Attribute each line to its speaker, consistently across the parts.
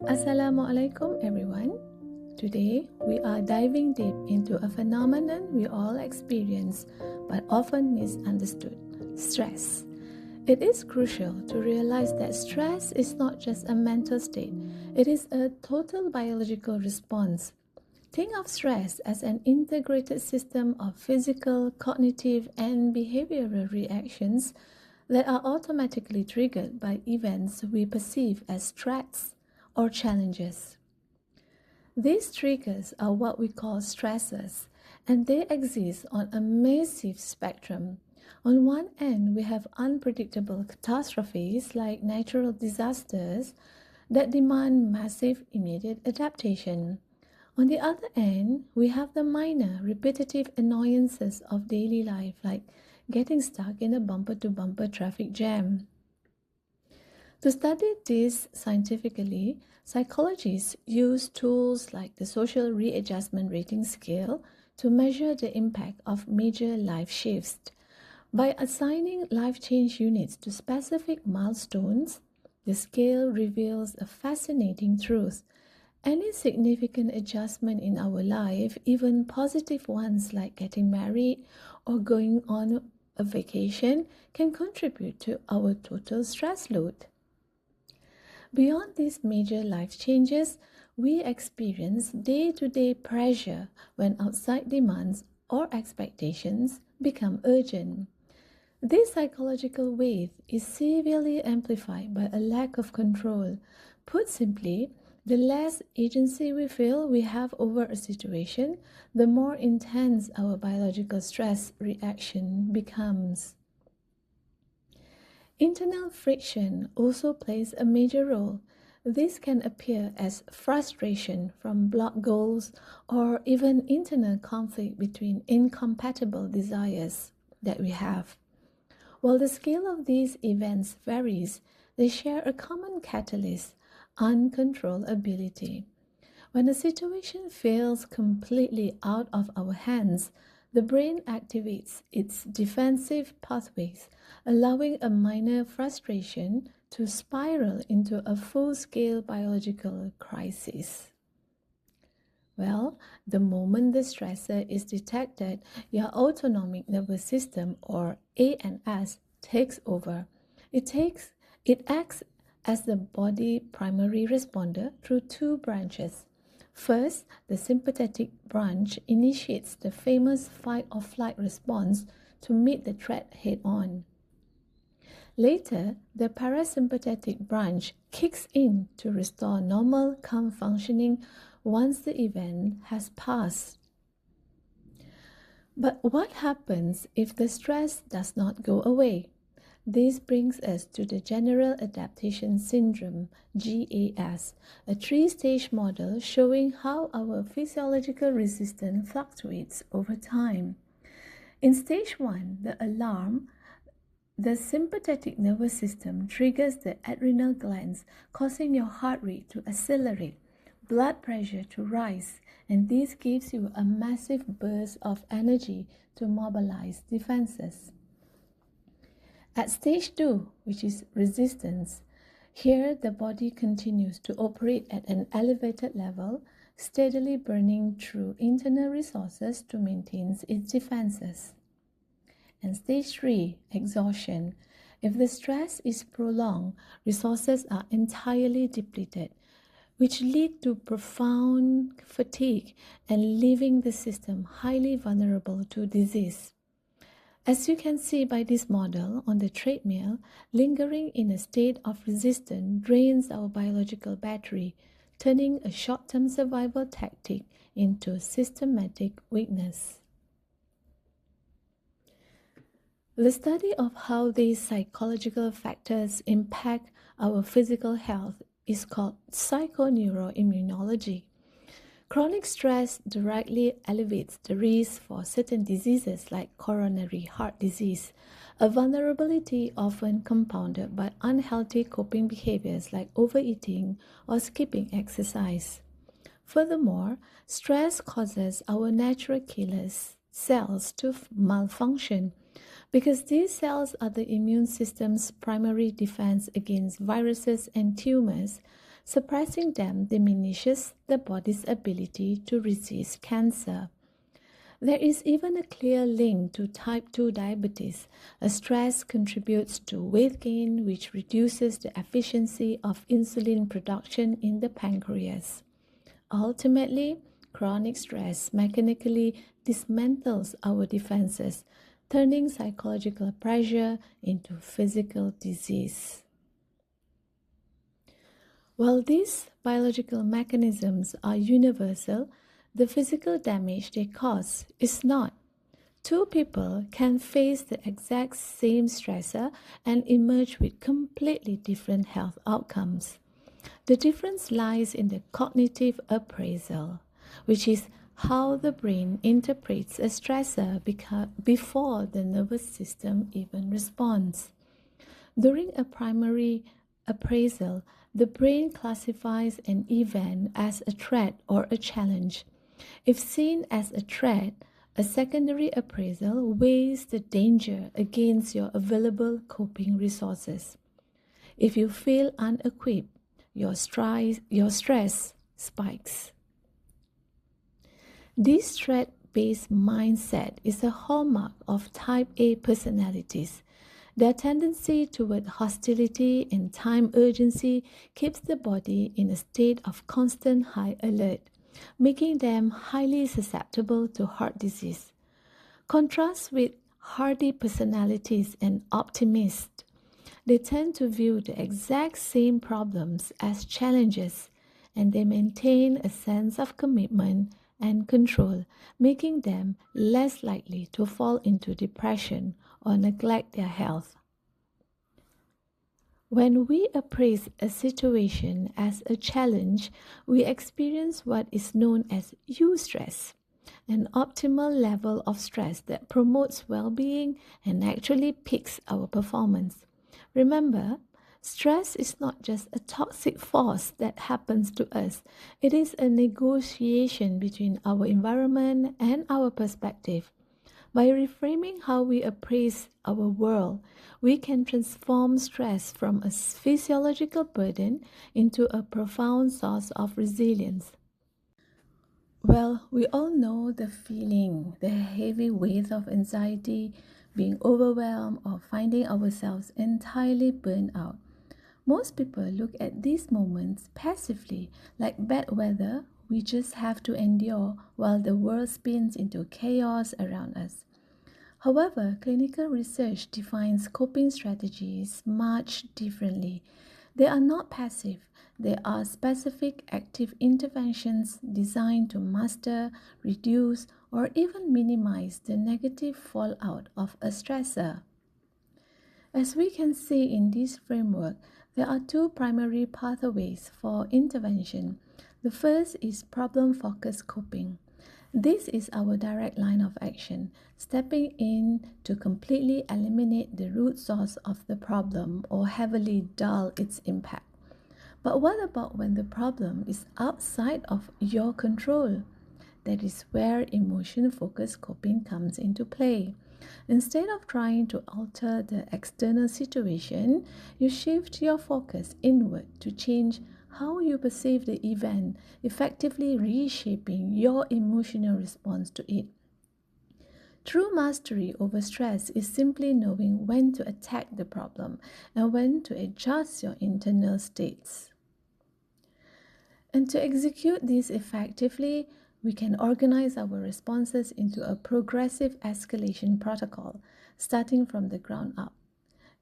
Speaker 1: Assalamualaikum everyone. Today we are diving deep into a phenomenon we all experience but often misunderstood: stress. It is crucial to realize that stress is not just a mental state, it is a total biological response. Think of stress as an integrated system of physical, cognitive, and behavioral reactions that are automatically triggered by events we perceive as threats or challenges. These triggers are what we call stressors, and they exist on a massive spectrum. On one end, we have unpredictable catastrophes like natural disasters that demand massive immediate adaptation. On the other end, we have the minor, repetitive annoyances of daily life like getting stuck in a bumper to bumper traffic jam. To study this scientifically, psychologists use tools like the Social Readjustment Rating Scale to measure the impact of major life shifts. By assigning life change units to specific milestones, the scale reveals a fascinating truth. Any significant adjustment in our life, even positive ones like getting married or going on a vacation, can contribute to our total stress load. Beyond these major life changes, we experience day-to-day pressure when outside demands or expectations become urgent. This psychological weight is severely amplified by a lack of control. Put simply, the less agency we feel we have over a situation, the more intense our biological stress reaction becomes. Internal friction also plays a major role. This can appear as frustration from blocked goals or even internal conflict between incompatible desires that we have. While the scale of these events varies, they share a common catalyst: uncontrollability. When a situation feels completely out of our hands, the brain activates its defensive pathways, allowing a minor frustration to spiral into a full-scale biological crisis. Well, the moment the stressor is detected, your autonomic nervous system, or ANS, takes over. It acts as the body primary responder through two branches. First, the sympathetic branch initiates the famous fight or flight response to meet the threat head on. Later, the parasympathetic branch kicks in to restore normal, calm functioning once the event has passed. But what happens if the stress does not go away? This brings us to the General Adaptation Syndrome, GAS, a three-stage model showing how our physiological resistance fluctuates over time. In stage 1, the sympathetic nervous system triggers the adrenal glands, causing your heart rate to accelerate, blood pressure to rise, and this gives you a massive burst of energy to mobilize defenses. At stage 2, which is resistance, here the body continues to operate at an elevated level, steadily burning through internal resources to maintain its defenses. And stage 3, exhaustion. If the stress is prolonged, resources are entirely depleted, which lead to profound fatigue and leaving the system highly vulnerable to disease. As you can see by this model on the treadmill, lingering in a state of resistance drains our biological battery, turning a short-term survival tactic into systematic weakness. The study of how these psychological factors impact our physical health is called psychoneuroimmunology. Chronic stress directly elevates the risk for certain diseases like coronary heart disease, a vulnerability often compounded by unhealthy coping behaviors like overeating or skipping exercise. Furthermore, stress causes our natural killer cells to malfunction because these cells are the immune system's primary defense against viruses and tumors. Suppressing them diminishes the body's ability to resist cancer. There is even a clear link to type 2 diabetes. Stress contributes to weight gain, which reduces the efficiency of insulin production in the pancreas. Ultimately, chronic stress mechanically dismantles our defenses, turning psychological pressure into physical disease. While these biological mechanisms are universal, the physical damage they cause is not. Two people can face the exact same stressor and emerge with completely different health outcomes. The difference lies in the cognitive appraisal, which is how the brain interprets a stressor before the nervous system even responds. During a primary appraisal, the brain classifies an event as a threat or a challenge. If seen as a threat, a secondary appraisal weighs the danger against your available coping resources. If you feel unequipped, your stress spikes. This threat-based mindset is a hallmark of type A personalities. Their tendency toward hostility and time urgency keeps the body in a state of constant high alert, making them highly susceptible to heart disease. Contrast with hardy personalities and optimists. They tend to view the exact same problems as challenges, and they maintain a sense of commitment and control, making them less likely to fall into depression or neglect their health. When we appraise a situation as a challenge, we experience what is known as eustress, an optimal level of stress that promotes well-being and actually peaks our performance. Remember, stress is not just a toxic force that happens to us. It is a negotiation between our environment and our perspective. By reframing how we appraise our world, we can transform stress from a physiological burden into a profound source of resilience. Well, we all know the feeling, the heavy weight of anxiety, being overwhelmed, or finding ourselves entirely burned out. Most people look at these moments passively, like bad weather we just have to endure while the world spins into chaos around us. However, clinical research defines coping strategies much differently. They are not passive, they are specific active interventions designed to master, reduce, or even minimize the negative fallout of a stressor. As we can see in this framework, there are two primary pathways for intervention. The first is problem-focused coping. This is our direct line of action, stepping in to completely eliminate the root source of the problem or heavily dull its impact. But what about when the problem is outside of your control? That is where emotion-focused coping comes into play. Instead of trying to alter the external situation, you shift your focus inward to change how you perceive the event, effectively reshaping your emotional response to it. True mastery over stress is simply knowing when to attack the problem and when to adjust your internal states. And to execute this effectively, we can organize our responses into a progressive escalation protocol, starting from the ground up.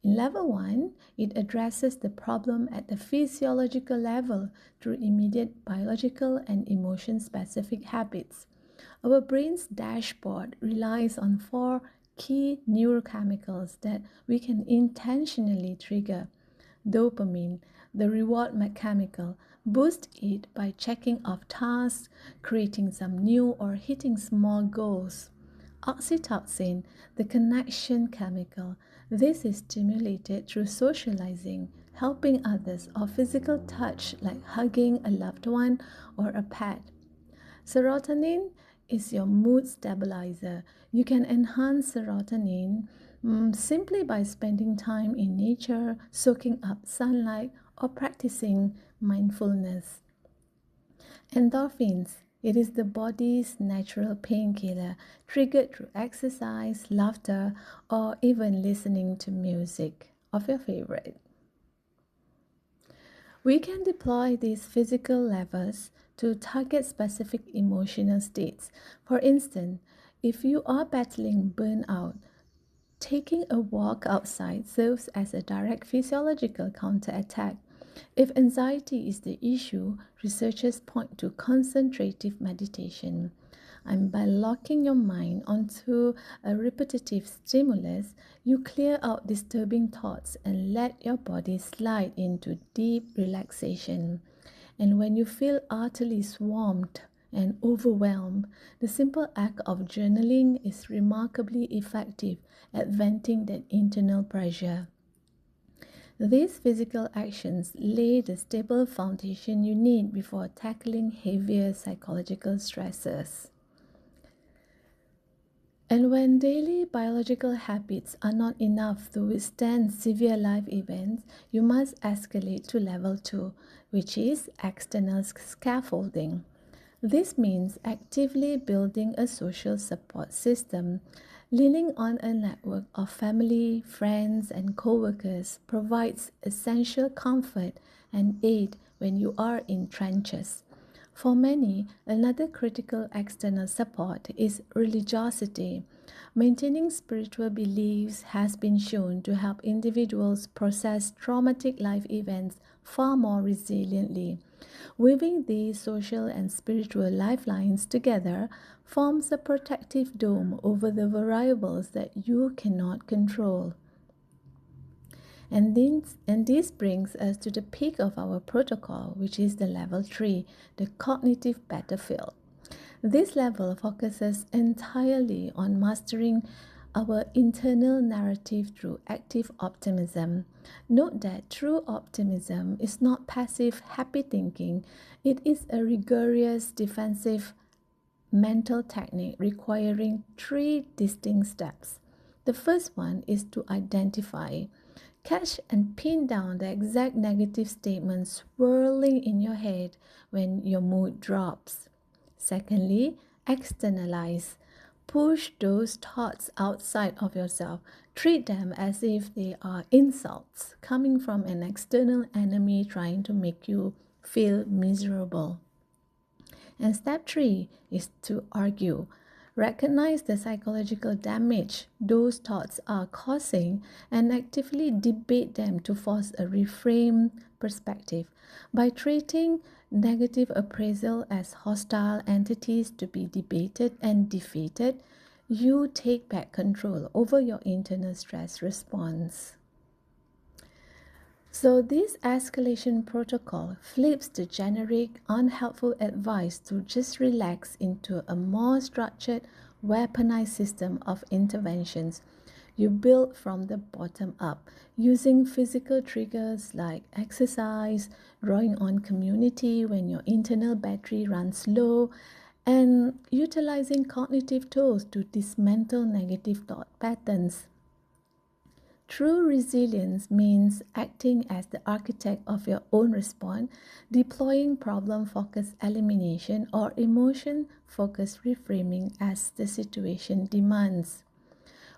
Speaker 1: In level 1, it addresses the problem at the physiological level through immediate biological and emotion-specific habits. Our brain's dashboard relies on 4 key neurochemicals that we can intentionally trigger. Dopamine, the reward chemical, boost it by checking off tasks, creating some new, or hitting small goals. Oxytocin, the connection chemical. This is stimulated through socializing, helping others, or physical touch like hugging a loved one or a pet. Serotonin is your mood stabilizer. You can enhance serotonin simply by spending time in nature, soaking up sunlight, or practicing mindfulness. Endorphins. It is the body's natural painkiller, triggered through exercise, laughter, or even listening to music of your favorite. We can deploy these physical levers to target specific emotional states. For instance, if you are battling burnout, taking a walk outside serves as a direct physiological counterattack. If anxiety is the issue, researchers point to concentrative meditation. And by locking your mind onto a repetitive stimulus, you clear out disturbing thoughts and let your body slide into deep relaxation. And when you feel utterly swamped and overwhelmed, the simple act of journaling is remarkably effective at venting that internal pressure. These physical actions lay the stable foundation you need before tackling heavier psychological stressors. And when daily biological habits are not enough to withstand severe life events, you must escalate to level 2, which is external scaffolding. This means actively building a social support system. Leaning on a network of family, friends, and co-workers provides essential comfort and aid when you are in trenches. For many, another critical external support is religiosity. Maintaining spiritual beliefs has been shown to help individuals process traumatic life events far more resiliently. Weaving these social and spiritual lifelines together forms a protective dome over the variables that you cannot control. And this brings us to the peak of our protocol, which is the level 3, the cognitive battlefield. This level focuses entirely on mastering our internal narrative through active optimism. Note that true optimism is not passive happy thinking, it is a rigorous defensive mental technique requiring 3 distinct steps. The first one is to identify. Catch and pin down the exact negative statements swirling in your head when your mood drops. Secondly, externalize. Push those thoughts outside of yourself. Treat them as if they are insults coming from an external enemy trying to make you feel miserable. And step 3 is to argue. Recognize the psychological damage those thoughts are causing and actively debate them to force a reframed perspective. By treating negative appraisal as hostile entities to be debated and defeated, you take back control over your internal stress response. So this escalation protocol flips the generic, unhelpful advice to just relax into a more structured, weaponized system of interventions. You build from the bottom up, using physical triggers like exercise, drawing on community when your internal battery runs low, and utilizing cognitive tools to dismantle negative thought patterns. True resilience means acting as the architect of your own response, deploying problem-focused elimination or emotion-focused reframing as the situation demands.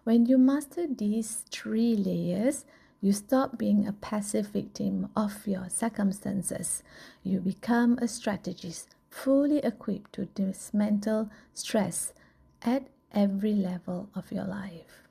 Speaker 1: When you master these 3 layers, you stop being a passive victim of your circumstances. You become a strategist, fully equipped to dismantle stress at every level of your life.